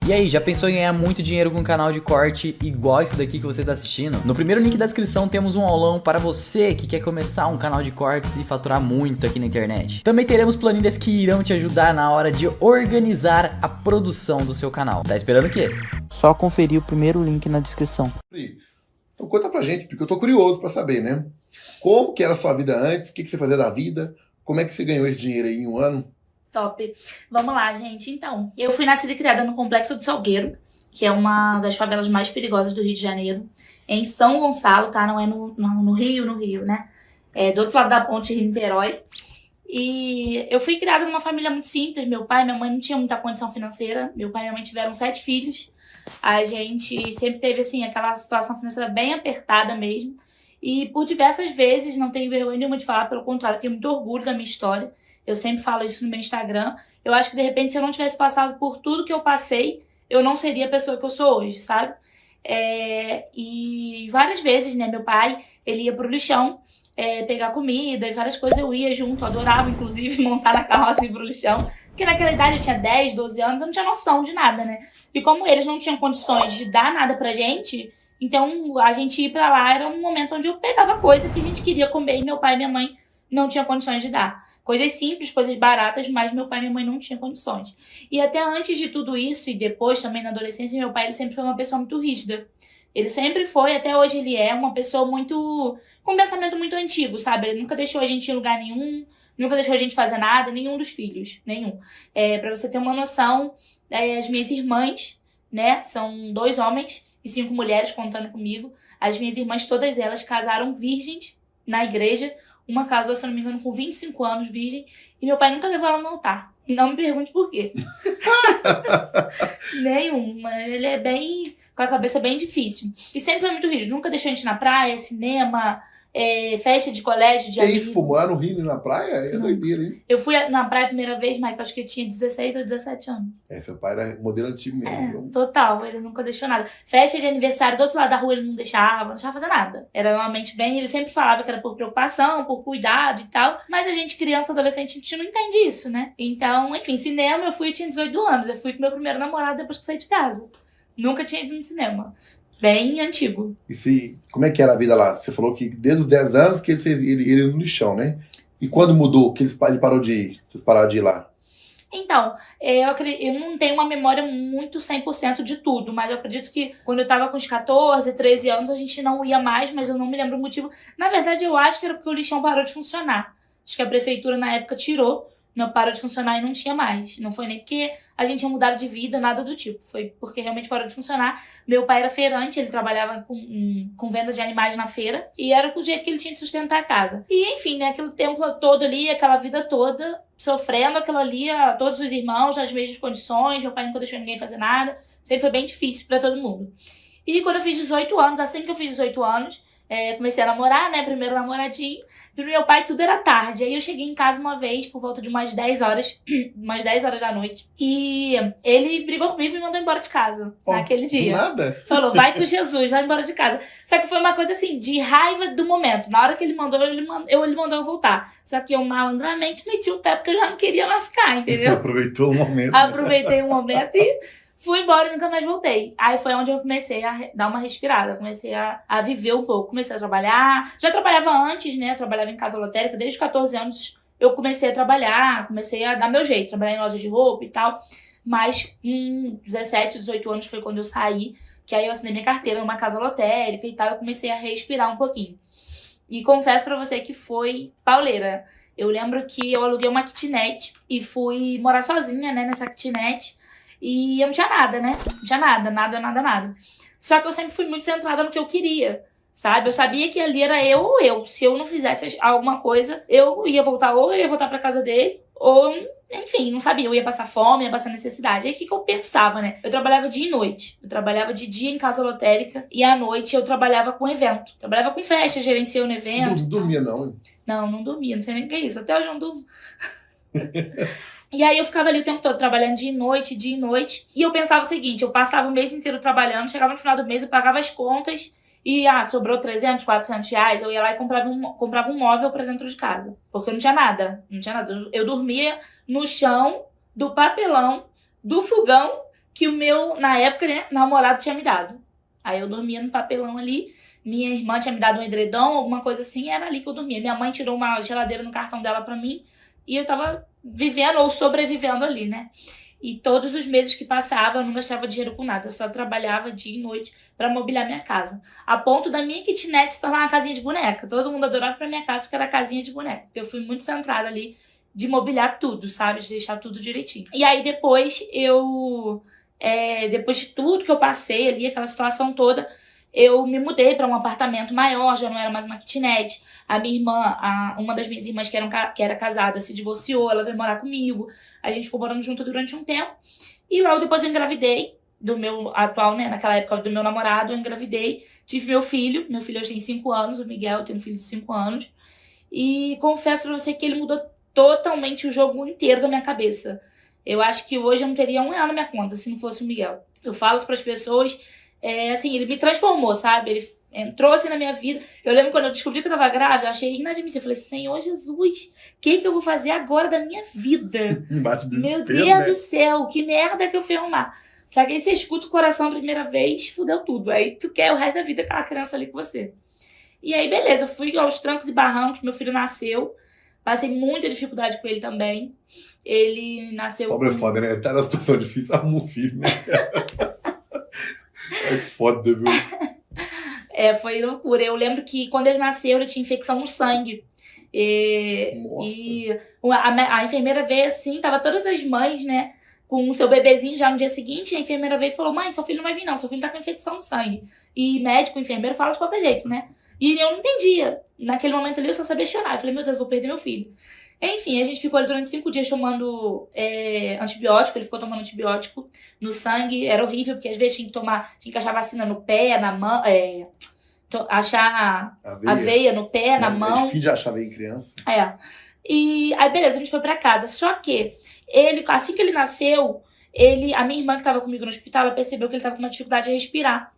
E aí, já pensou em ganhar muito dinheiro com um canal de corte igual esse daqui que você está assistindo? No primeiro link da descrição temos um aulão para você que quer começar um canal de cortes e faturar muito aqui na internet. Também teremos planilhas que irão te ajudar na hora de organizar a produção do seu canal. Tá esperando o quê? Só conferir o primeiro link na descrição. Então conta pra gente, porque eu tô curioso pra saber, né? Como que era a sua vida antes, o que você fazia da vida, como é que você ganhou esse dinheiro aí em um ano? Top. Vamos lá, gente. Então, eu fui nascida e criada no Complexo do Salgueiro, que é uma das favelas mais perigosas do Rio de Janeiro, em São Gonçalo, tá? Não é no Rio, né? É do outro lado da ponte Rio-Niterói. E eu fui criada numa família muito simples. Meu pai e minha mãe não tinham muita condição financeira. Meu pai e minha mãe tiveram 7 filhos. A gente sempre teve, assim, aquela situação financeira bem apertada mesmo. E por diversas vezes, não tenho vergonha nenhuma de falar, pelo contrário, tenho muito orgulho da minha história. Eu sempre falo isso no meu Instagram. Eu acho que, de repente, se eu não tivesse passado por tudo que eu passei, eu não seria a pessoa que eu sou hoje, sabe? E várias vezes, né, meu pai, ele ia pro lixão pegar comida e várias coisas, eu ia junto, adorava, inclusive, montar na carroça e ir pro lixão. Porque naquela idade eu tinha 10, 12 anos, eu não tinha noção de nada, né? E como eles não tinham condições de dar nada pra gente, então a gente ir pra lá era um momento onde eu pegava coisa que a gente queria comer e meu pai e minha mãe não tinham condições de dar. Coisas simples, coisas baratas, mas meu pai e minha mãe não tinham condições. E até antes de tudo isso, e depois também na adolescência, meu pai ele sempre foi uma pessoa muito rígida. Ele sempre foi, até hoje ele é, uma pessoa muito... com um pensamento muito antigo, sabe? Ele nunca deixou a gente ir em lugar nenhum, nunca deixou a gente fazer nada, nenhum dos filhos, nenhum. Pra você ter uma noção, as minhas irmãs, né, são 2 homens e 5 mulheres contando comigo. As minhas irmãs, todas elas casaram virgens na igreja. Uma casou, se eu não me engano, com 25 anos, virgem. E meu pai nunca levou ela no altar. Não me pergunte por quê. Nenhum. Ele é bem... com a cabeça bem difícil. E sempre foi muito rígido. Nunca deixou a gente ir na praia, cinema, festa de colégio, de amigos. É isso, pô, morar no Rio e na praia? É doideira, hein? Eu fui na praia a primeira vez, Mike, acho que eu tinha 16 ou 17 anos. Seu pai era modelo antigo mesmo. Total. Ele nunca deixou nada. Festa de aniversário do outro lado da rua ele não deixava fazer nada. Era realmente bem... Ele sempre falava que era por preocupação, por cuidado e tal. Mas a gente, criança, adolescente, a gente não entende isso, né? Então, enfim, cinema eu tinha 18 anos. Eu fui com meu primeiro namorado depois que saí de casa. Nunca tinha ido no cinema. Bem antigo. E como é que era a vida lá? Você falou que desde os 10 anos que ele ia no lixão, né? E Sim. Quando mudou, que ele parou de ir? Vocês pararam de ir lá? Então, eu não tenho uma memória muito 100% de tudo, mas eu acredito que quando eu tava com uns 14, 13 anos, a gente não ia mais, mas eu não me lembro o motivo. Na verdade, eu acho que era porque o lixão parou de funcionar. Acho que a prefeitura, na época, tirou, não parou de funcionar e não tinha mais. Não foi nem porque a gente tinha mudado de vida, nada do tipo. Foi porque realmente parou de funcionar. Meu pai era feirante, ele trabalhava com venda de animais na feira. E era o jeito que ele tinha de sustentar a casa. E enfim, né, aquele tempo todo ali, aquela vida toda, sofrendo aquilo ali, todos os irmãos nas mesmas condições. Meu pai nunca deixou ninguém fazer nada. Sempre foi bem difícil pra todo mundo. E quando eu fiz 18 anos, assim que eu fiz 18 anos, comecei a namorar, né? Primeiro namoradinho. Pro meu pai tudo era tarde. Aí eu cheguei em casa uma vez, por volta de umas 10 horas. Umas 10 horas da noite. E ele brigou comigo e me mandou embora de casa. Naquele dia. Do nada? Falou, vai com Jesus, vai embora de casa. Só que foi uma coisa assim, de raiva do momento. Na hora que ele mandou, ele mandou eu voltar. Só que eu malandramente meti o pé porque eu já não queria mais ficar, entendeu? Aproveitou o momento. Aproveitei o momento e... fui embora e nunca mais voltei. Aí foi onde eu comecei a dar uma respirada. Comecei a viver um pouco. Comecei a trabalhar. Já trabalhava antes, né? Eu trabalhava em casa lotérica. Desde os 14 anos eu comecei a trabalhar. Comecei a dar meu jeito. Trabalhar em loja de roupa e tal. Mas com 17, 18 anos foi quando eu saí. Que aí eu assinei minha carteira numa casa lotérica e tal. Eu comecei a respirar um pouquinho. E confesso pra você que foi pauleira. Eu lembro que eu aluguei uma kitnet e fui morar sozinha, né? Nessa kitnet. E eu não tinha nada, né? Não tinha nada. Só que eu sempre fui muito centrada no que eu queria, sabe? Eu sabia que ali era eu ou eu. Se eu não fizesse alguma coisa, eu ia voltar pra casa dele, ou, enfim, não sabia. Eu ia passar fome, ia passar necessidade. Aí o que eu pensava, né? Eu trabalhava dia e noite. Eu trabalhava de dia em casa lotérica e à noite eu trabalhava com evento. Trabalhava com festa, gerenciando evento. Não dormia, não, hein? Não dormia. Não sei nem o que é isso. Até hoje eu não durmo. E aí eu ficava ali o tempo todo trabalhando dia e noite. E eu pensava o seguinte, eu passava o mês inteiro trabalhando, chegava no final do mês, eu pagava as contas e sobrou 300, 400 reais, eu ia lá e comprava um móvel pra dentro de casa. Porque eu não tinha nada. Eu dormia no chão do papelão, do fogão que o meu, na época, né, namorado tinha me dado. Aí eu dormia no papelão ali, minha irmã tinha me dado um edredom, alguma coisa assim, era ali que eu dormia. Minha mãe tirou uma geladeira no cartão dela pra mim e eu tava vivendo ou sobrevivendo ali, né? E todos os meses que passavam eu não gastava dinheiro com nada, eu só trabalhava dia e noite pra mobiliar minha casa. A ponto da minha kitnet se tornar uma casinha de boneca. Todo mundo adorava pra minha casa porque era casinha de boneca. Porque eu fui muito centrada ali de mobiliar tudo, sabe? De deixar tudo direitinho. E aí depois depois de tudo que eu passei ali, aquela situação toda, eu me mudei para um apartamento maior, já não era mais uma kitnet. A minha irmã, uma das minhas irmãs que era casada, se divorciou, ela veio morar comigo. A gente ficou morando junto durante um tempo. E logo depois eu engravidei do meu atual, né, naquela época do meu namorado, eu engravidei. Tive meu filho hoje tem 5 anos, o Miguel, tem um filho de 5 anos. E confesso pra você que ele mudou totalmente o jogo inteiro da minha cabeça. Eu acho que hoje eu não teria R$1 na minha conta se não fosse o Miguel. Eu falo isso pras pessoas, assim, ele me transformou, sabe? Ele entrou assim na minha vida. Eu lembro quando eu descobri que eu tava grávida, eu achei inadmissível. Eu falei, Senhor Jesus, o que eu vou fazer agora da minha vida? Meu Deus do céu, que merda que eu fui arrumar. Só que aí você escuta o coração a primeira vez, fudeu tudo. Aí tu quer o resto da vida aquela criança ali com você. E aí, beleza, fui aos trancos e barrancos, meu filho nasceu. Passei muita dificuldade com ele também. Ele nasceu... Pobre é foda, né? Tá na situação difícil, arruma um filho, né? É foda, viu? Foi loucura. Eu lembro que quando ele nasceu, ele tinha infecção no sangue. Nossa. E a enfermeira veio assim, tava todas as mães, né, com o seu bebezinho já no dia seguinte. A enfermeira veio e falou, mãe, seu filho não vai vir não, seu filho tá com infecção no sangue. E médico, enfermeiro fala de qualquer jeito, né? E eu não entendia. Naquele momento ali eu só sabia chorar. Eu falei, meu Deus, vou perder meu filho. Enfim, a gente ficou ali durante 5 dias tomando antibiótico. Ele ficou tomando antibiótico no sangue. Era horrível, porque às vezes tinha que achar vacina no pé, na mão, achar aveia no pé, na mão. É difícil de achar aveia em criança. E aí, beleza, a gente foi pra casa. Só que assim que ele nasceu, a minha irmã que tava comigo no hospital, ela percebeu que ele tava com uma dificuldade de respirar.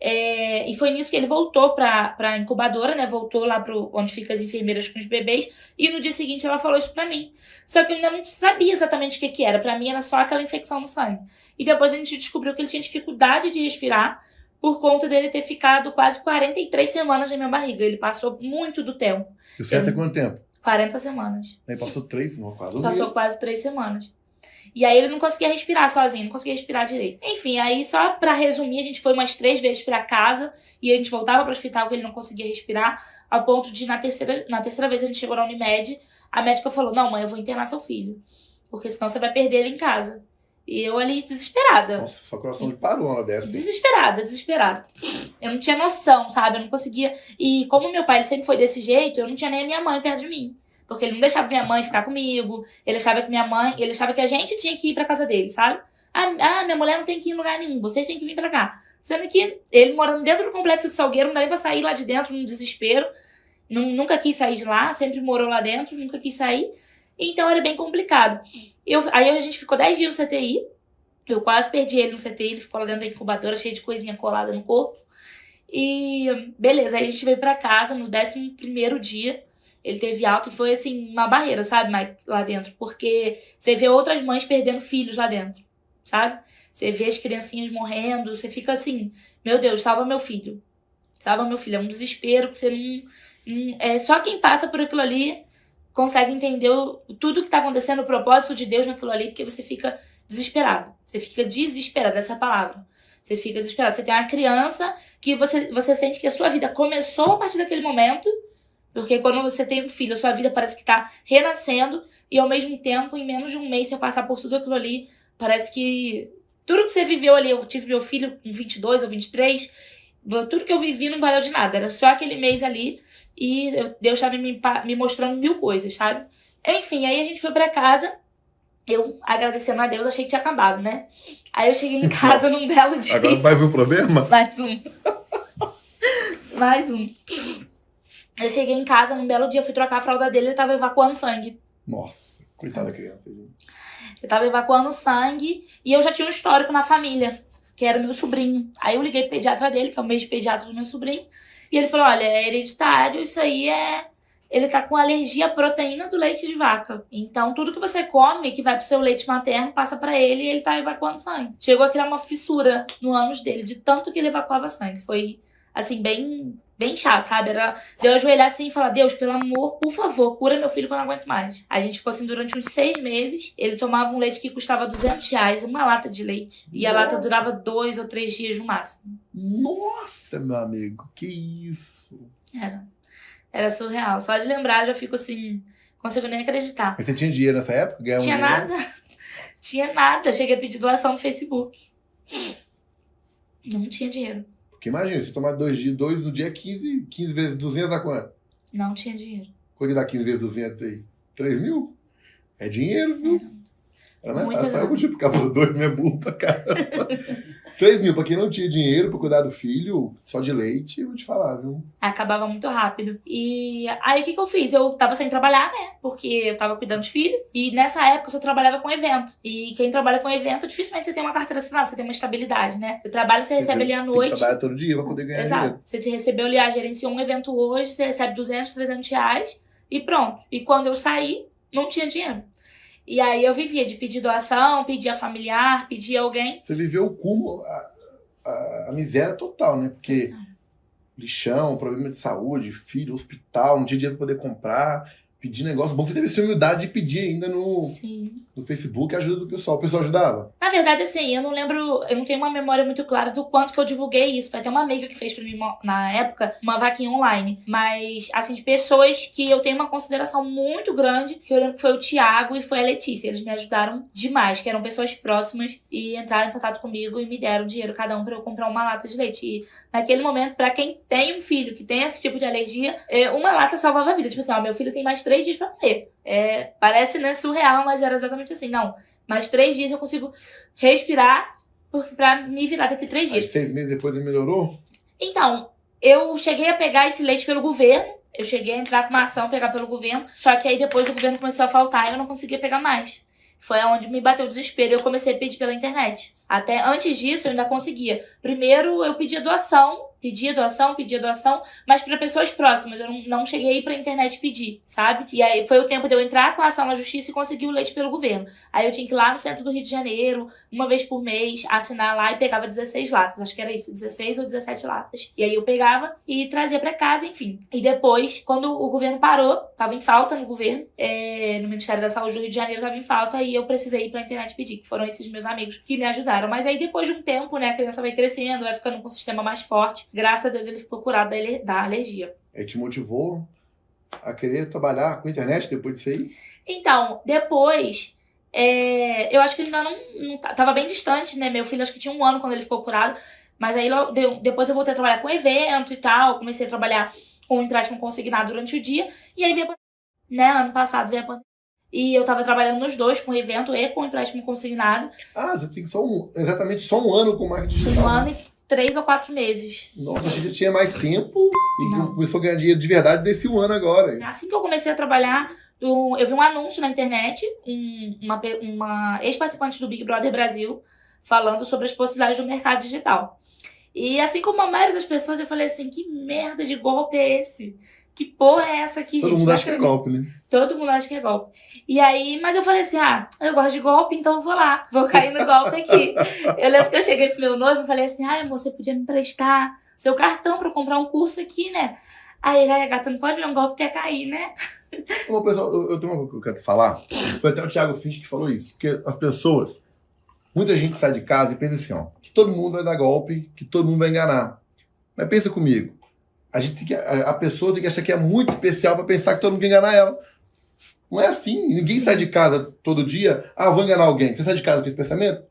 E foi nisso que ele voltou pra incubadora, né? Voltou lá onde ficam as enfermeiras com os bebês. E no dia seguinte ela falou isso pra mim. Só que eu ainda não sabia exatamente o que era. Pra mim era só aquela infecção no sangue. E depois a gente descobriu que ele tinha dificuldade de respirar por conta dele ter ficado quase 43 semanas na minha barriga. Ele passou muito do tempo. E o certo é quanto tempo? 40 semanas. Aí passou 3, não, quase um Passou mês. quase 3 semanas. E aí ele não conseguia respirar sozinho, não conseguia respirar direito. Enfim, aí só pra resumir, a gente foi umas 3 vezes pra casa e a gente voltava pro hospital porque ele não conseguia respirar, ao ponto de na terceira vez a gente chegou na Unimed, a médica falou, não mãe, eu vou internar seu filho, porque senão você vai perder ele em casa. E eu ali desesperada. Nossa, só coração de parou uma dessa. Hein? Desesperada. Eu não tinha noção, sabe? Eu não conseguia. E como meu pai ele sempre foi desse jeito, eu não tinha nem a minha mãe perto de mim. Porque ele não deixava minha mãe ficar comigo. Ele achava que a gente tinha que ir pra casa dele, sabe? Minha mulher não tem que ir em lugar nenhum. Vocês têm que vir pra cá. Sendo que ele morando dentro do complexo de Salgueiro, não dá nem pra sair lá de dentro num desespero. Nunca quis sair de lá. Sempre morou lá dentro, nunca quis sair. Então era bem complicado. Aí a gente ficou 10 dias no CTI. Eu quase perdi ele no CTI. Ele ficou lá dentro da incubadora, cheio de coisinha colada no corpo. E beleza, aí a gente veio pra casa no 11º dia. Ele teve alta e foi, assim, uma barreira, sabe? Lá dentro. Porque você vê outras mães perdendo filhos lá dentro, sabe? Você vê as criancinhas morrendo, você fica assim, meu Deus, salva meu filho. Salva meu filho. É um desespero que você não... Só quem passa por aquilo ali consegue entender tudo que tá acontecendo, o propósito de Deus naquilo ali, porque você fica desesperado. Você fica desesperado, essa é a palavra. Você fica desesperado. Você tem uma criança que você sente que a sua vida começou a partir daquele momento. Porque quando você tem um filho, a sua vida parece que tá renascendo e ao mesmo tempo, em menos de um mês, você passar por tudo aquilo ali, parece que tudo que você viveu ali, eu tive meu filho com 22 ou 23, tudo que eu vivi não valeu de nada, era só aquele mês ali e Deus estava me mostrando 1000 coisas, sabe? Enfim, aí a gente foi pra casa, eu agradecendo a Deus, achei que tinha acabado, né? Aí eu cheguei em casa num belo dia. Agora mais um problema? Mais um. Eu cheguei em casa num belo dia, fui trocar a fralda dele, ele tava evacuando sangue. Nossa, coitada da criança. Gente. Ele tava evacuando sangue e eu já tinha um histórico na família, que era o meu sobrinho. Aí eu liguei pro pediatra dele, que é o mês de pediatra do meu sobrinho, e ele falou, olha, é hereditário, isso aí ele tá com alergia à proteína do leite de vaca. Então, tudo que você come, que vai pro seu leite materno, passa pra ele e ele tá evacuando sangue. Chegou a criar uma fissura no ânus dele, de tanto que ele evacuava sangue. Foi, assim, bem chato, sabe? Era de eu ajoelhar assim e falar, Deus, pelo amor, por favor, cura meu filho que eu não aguento mais. A gente ficou assim durante uns 6 meses. Ele tomava um leite que custava R$200, uma lata de leite. E a lata durava 2 ou 3 dias no máximo. Nossa, meu amigo, que isso. Era surreal. Só de lembrar, eu já fico assim, não consigo nem acreditar. Mas você tinha dinheiro nessa época? Ganhava Tinha dinheiro? nada. Tinha nada. Cheguei a pedir doação no Facebook. Não tinha dinheiro. Porque imagina, se tomar 2 no dia 15 vezes 200 dá quanto? Não tinha dinheiro. Quanto que dá 15 vezes 200 aí? 3 mil? É dinheiro, viu? Era mais Muita fácil. grana. Eu multiplicar por 2, né? Burro pra caramba. 3 mil, pra quem não tinha dinheiro pra cuidar do filho, só de leite, eu vou te falar, viu? Acabava muito rápido. E aí, o que eu fiz? Eu tava sem trabalhar, né? Porque eu tava cuidando de filho. E nessa época, eu só trabalhava com evento. E quem trabalha com evento, dificilmente você tem uma carteira assinada, você tem uma estabilidade, né? Você trabalha, você recebe ali à Tem que noite. trabalhar todo dia pra poder ganhar dinheiro. Exato. Você recebeu ali, gerenciou um evento hoje, você recebe 200, 300 reais e pronto. E quando eu saí, não tinha dinheiro. E aí eu vivia de pedir doação, pedia familiar, pedia alguém. Você viveu o cúmulo, a miséria total, né? Porque lixão, problema de saúde, filho, hospital, não tinha dinheiro pra poder comprar, pedir negócio. Bom que você teve essa humildade de pedir ainda no Facebook ajuda do pessoal. O pessoal ajudava? Na verdade, assim, eu não tenho uma memória muito clara do quanto que eu divulguei isso. Foi até uma amiga que fez pra mim, na época, uma vaquinha online. Mas, assim, de pessoas que eu tenho uma consideração muito grande, que eu lembro que foi o Thiago e foi a Letícia. Eles me ajudaram demais, que eram pessoas próximas e entraram em contato comigo e me deram dinheiro cada um pra eu comprar uma lata de leite. E naquele momento, pra quem tem um filho que tem esse tipo de alergia, uma lata salvava a vida. Tipo assim, ó, meu filho tem mais 3 dias pra comer. Parece, né, surreal, mas era exatamente assim. Não, mais 3 dias eu consigo respirar pra me virar daqui 3 dias. Aí 6 meses depois ele melhorou? Então, eu cheguei a pegar esse leite pelo governo. Eu cheguei a entrar com uma ação, pegar pelo governo. Só que aí depois o governo começou a faltar e eu não conseguia pegar mais. Foi onde me bateu o desespero e eu comecei a pedir pela internet. Até antes disso, eu ainda conseguia. Primeiro, eu pedia doação, mas para pessoas próximas. Eu não cheguei a ir pra internet pedir, sabe? E aí foi o tempo de eu entrar com a ação na justiça e conseguir o leite pelo governo. Aí eu tinha que ir lá no centro do Rio de Janeiro, uma vez por mês, assinar lá e pegava 16 latas. Acho que era isso, 16 ou 17 latas. E aí eu pegava e trazia pra casa, enfim. E depois, quando o governo parou, tava em falta no governo, no Ministério da Saúde do Rio de Janeiro tava em falta, e eu precisei ir pra internet pedir, que foram esses meus amigos que me ajudaram. Mas aí depois de um tempo, né, a criança vai crescendo, vai ficando com um sistema mais forte. Graças a Deus ele ficou curado da alergia. Aí te motivou a querer trabalhar com internet depois disso aí? Então, depois, eu acho que ele ainda não tava bem distante, né? Meu filho acho que tinha 1 ano quando ele ficou curado. Mas aí depois eu voltei a trabalhar com evento e tal. Comecei a trabalhar com empréstimo consignado durante o dia. E aí veio a pandemia, né? Ano passado veio a pandemia. E eu tava trabalhando nos dois, com evento e com empréstimo consignado. Ah, você tem exatamente só 1 ano com marketing digital. 1 ano e 3 ou 4 meses. Nossa, a gente tinha mais tempo e começou a ganhar dinheiro de verdade desse 1 ano agora. Assim que eu comecei a trabalhar, eu vi um anúncio na internet, uma ex-participante do Big Brother Brasil, falando sobre as possibilidades do mercado digital. E assim como a maioria das pessoas, eu falei assim, que merda de golpe é esse? Que porra é essa aqui, gente? Todo mundo acha que é golpe, né? Todo mundo acha que é golpe. E aí, mas eu falei assim, eu gosto de golpe, então eu vou lá. Vou cair no golpe aqui. Eu lembro que eu cheguei pro meu noivo e falei assim, amor, você podia me emprestar seu cartão pra eu comprar um curso aqui, né? Aí ele, gata, não pode ver um golpe que quer cair, né? Bom, pessoal, eu tenho uma coisa que eu quero falar. Foi até o Thiago Finch que falou isso. Porque as pessoas, muita gente sai de casa e pensa assim, que todo mundo vai dar golpe, que todo mundo vai enganar. Mas pensa comigo. A pessoa tem que achar que é muito especial pra pensar que todo mundo quer enganar ela. Não é assim. Ninguém sai de casa todo dia, vou enganar alguém. Você sai de casa com esse pensamento?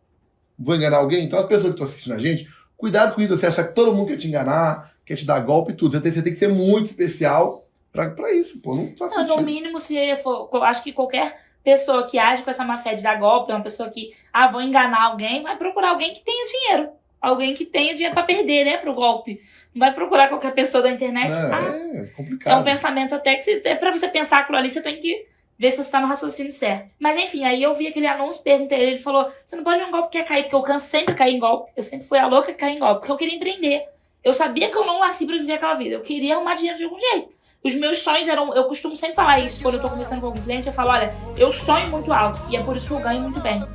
Vou enganar alguém? Então as pessoas que estão assistindo a gente, cuidado com isso. Você achar que todo mundo quer te enganar, quer te dar golpe e tudo. Você tem que ser muito especial pra isso, pô. Não faz sentido. No mínimo, se for, eu acho que qualquer pessoa que age com essa má fé de dar golpe, uma pessoa que, vou enganar alguém, vai procurar alguém que tenha dinheiro. Alguém que tenha dinheiro pra perder, né, pro golpe. Não vai procurar qualquer pessoa da internet. É complicado. É um pensamento até que pra você pensar aquilo ali, você tem que ver se você tá no raciocínio certo. Mas enfim, aí eu vi aquele anúncio, perguntei ele falou, você não pode ver um golpe que quer cair, porque eu canso sempre de cair em golpe. Eu sempre fui a louca que cair em golpe, porque eu queria empreender. Eu sabia que eu não nasci pra viver aquela vida. Eu queria arrumar dinheiro de algum jeito. Os meus sonhos eram... Eu costumo sempre falar isso quando eu tô conversando com algum cliente. Eu falo, olha, eu sonho muito alto. E é por isso que eu ganho muito bem.